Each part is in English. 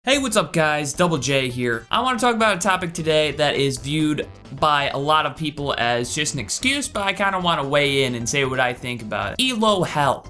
Hey, what's up guys? Double J here. I want to talk about a topic today that is viewed by a lot of people as just an excuse, but I kind of want to weigh in and say what I think about it. ELO Hell.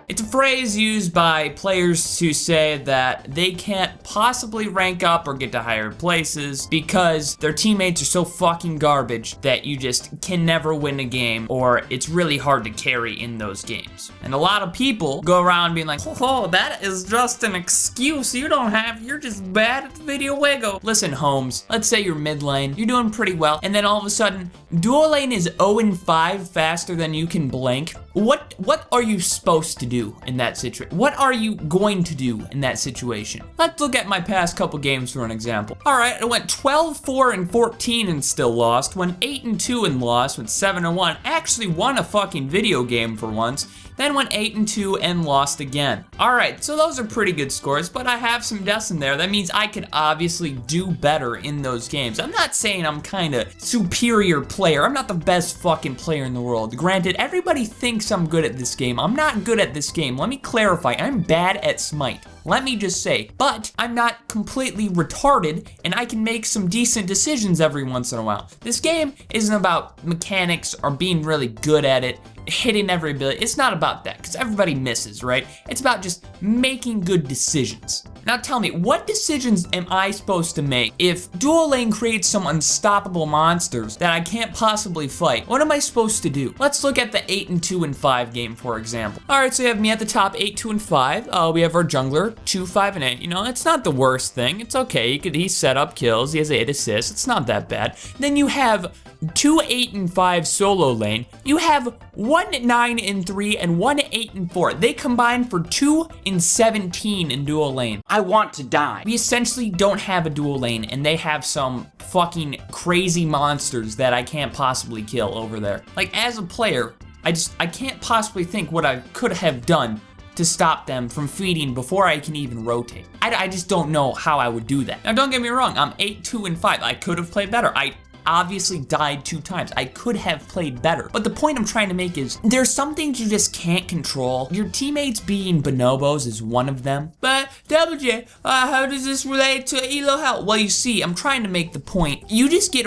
It's a phrase used by players to say that they can't possibly rank up or get to higher places because their teammates are so fucking garbage that you just can never win a game, or it's really hard to carry in those games. And a lot of people go around being like, oh, that is just an excuse. You're just bad at the video wiggle. Listen, Holmes, let's say you're mid lane, you're doing pretty well, and then all of a sudden, dual lane is 0-5 faster than you can blink. What are you supposed to do in that situation? What are you going to do in that situation? Let's look at my past couple games for an example. All right, I went 12-4-14 and still lost, went 8-2 and lost, went 7-1, actually won a fucking video game for once, then went 8-2 and lost again. All right, so those are pretty good scores, but I have some deaths in there. That means I could obviously do better in those games. I'm not saying I'm kind of superior player. I'm not the best fucking player in the world. Granted, everybody thinks I'm good at this game. I'm not good at this game. Let me clarify, I'm bad at Smite. Let me just say, but I'm not completely retarded and I can make some decent decisions every once in a while. This game isn't about mechanics or being really good at it, hitting every ability. It's not about that because everybody misses, right? It's about just making good decisions. Now tell me, what decisions am I supposed to make if dual lane creates some unstoppable monsters that I can't possibly fight? What am I supposed to do? Let's look at the 8-2 and 5 game, for example. All right, so you have me at the top, 8-2 and 5. We have our jungler, 2-5 and 8. You know, it's not the worst thing. It's okay. He set up kills. He has 8 assists. It's not that bad. Then you have 2-8 and 5 solo lane. You have 1-9 and 3 and 1-8 and 4. They combine for 2-17 in dual lane. I want to die. We essentially don't have a dual lane, and they have some fucking crazy monsters that I can't possibly kill over there. Like, as a player, I can't possibly think what I could have done to stop them from feeding before I can even rotate. I just don't know how I would do that. Now, don't get me wrong, I'm 8-2 and 5. I could have played better. I obviously died 2 times. I could have played better. But the point I'm trying to make is there's some things you just can't control. Your teammates being bonobos is one of them. But DoubleJ, how does this relate to ELO Hell? Well, you see, I'm trying to make the point. You just get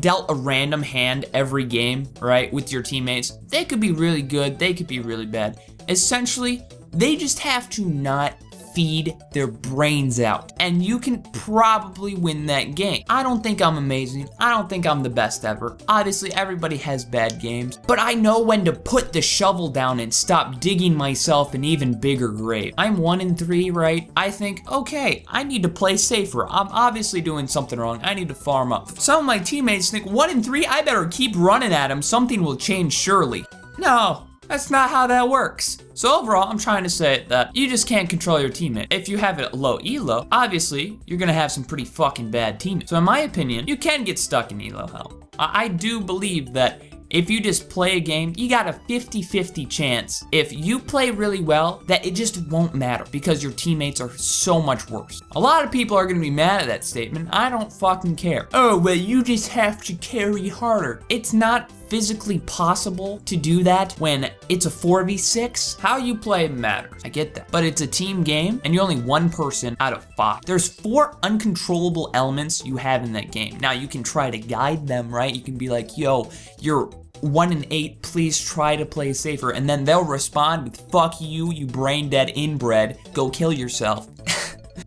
dealt a random hand every game, right, with your teammates. They could be really good. They could be really bad. Essentially, they just have to not feed their brains out, and you can probably win that game. I don't think I'm amazing. I don't think I'm the best ever. Obviously, everybody has bad games, but I know when to put the shovel down and stop digging myself an even bigger grave. I'm 1-3, right? I think, okay, I need to play safer. I'm obviously doing something wrong. I need to farm up. Some of my teammates think 1-3, I better keep running at him. Something will change surely. No. That's not how that works. So overall, I'm trying to say that you just can't control your teammate. If you have a low elo, obviously, you're gonna have some pretty fucking bad teammates. So in my opinion, you can get stuck in ELO Hell. I do believe that if you just play a game, you got a 50-50 chance. If you play really well, that it just won't matter because your teammates are so much worse. A lot of people are gonna be mad at that statement. I don't fucking care. Oh, well, you just have to carry harder. It's not physically possible to do that when it's a 4v6. How you play matters, I get that. But it's a team game and you're only one person out of 5. There's 4 uncontrollable elements you have in that game. Now you can try to guide them, right? You can be like, yo, you're 1-8, please try to play safer. And then they'll respond with, fuck you, you brain dead inbred, go kill yourself.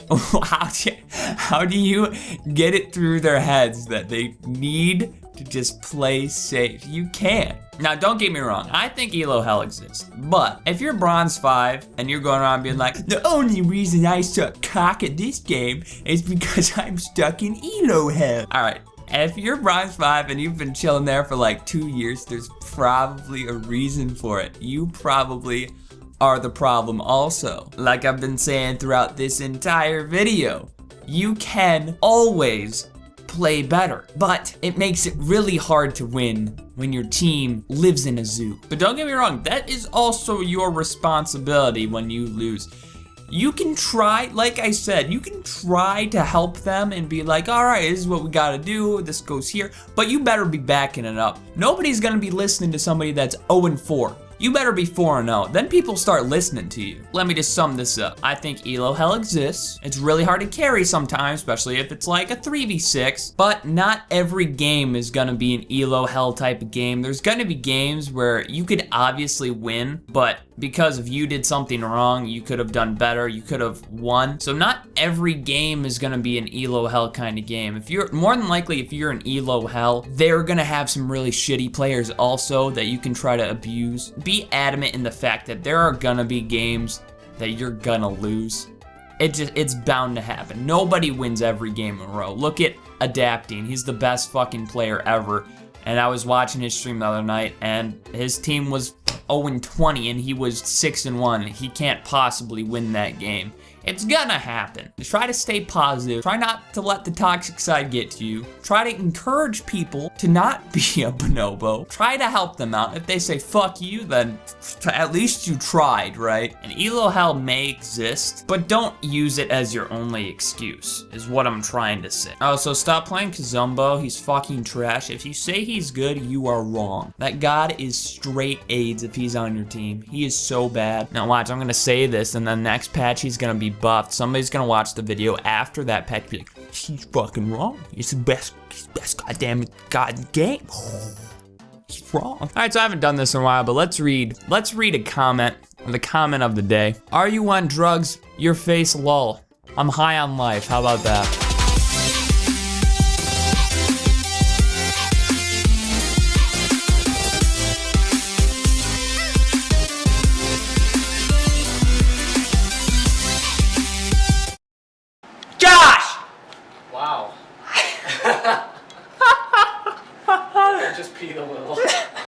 How do you get it through their heads that they need to just play safe? You can't. Now, don't get me wrong, I think ELO Hell exists, but if you're bronze 5 and you're going around being like, the only reason I suck cock at this game is because I'm stuck in ELO Hell. All right, if you're bronze 5 and you've been chilling there for like 2 years, there's probably a reason for it. You probably are the problem also. Like I've been saying throughout this entire video, you can always play better, but it makes it really hard to win when your team lives in a zoo. But don't get me wrong, that is also your responsibility when you lose. You can try, like I said, you can try to help them and be like, all right, this is what we gotta do, this goes here, but you better be backing it up. Nobody's gonna be listening to somebody that's 0-4. you better be 4-0. Then people start listening to you. Let me just sum this up. I think ELO Hell exists. It's really hard to carry sometimes, especially if it's like a 3v6, but not every game is gonna be an ELO Hell type of game. There's gonna be games where you could obviously win, but because if you did something wrong, you could have done better, you could have won. So not every game is gonna be an ELO Hell kind of game. If you're, more than likely, if you're an ELO Hell, they're gonna have some really shitty players also that you can try to abuse. Be adamant in the fact that there are gonna be games that you're gonna lose. It's bound to happen. Nobody wins every game in a row. Look at Adapting, he's the best fucking player ever. And I was watching his stream the other night, and his team was 0-20, and he was 6-1. He can't possibly win that game. It's gonna happen. Try to stay positive. Try not to let the toxic side get to you. Try to encourage people to not be a bonobo. Try to help them out. If they say fuck you, then at least you tried, right? And ELO Hell may exist, but don't use it as your only excuse, is what I'm trying to say. Oh, so stop playing Kazumbo. He's fucking trash. If you say he's good, you are wrong. That god is straight AIDS if he's on your team. He is so bad. Now watch, I'm gonna say this, and then next patch he's gonna be buffed. Somebody's gonna watch the video after that patch, be like, he's fucking wrong. He's the best goddamn god game. He's wrong. All right, so I haven't done this in a while, but let's read a comment, the comment of the day. Are you on drugs? Your face lol. I'm high on life. How about that?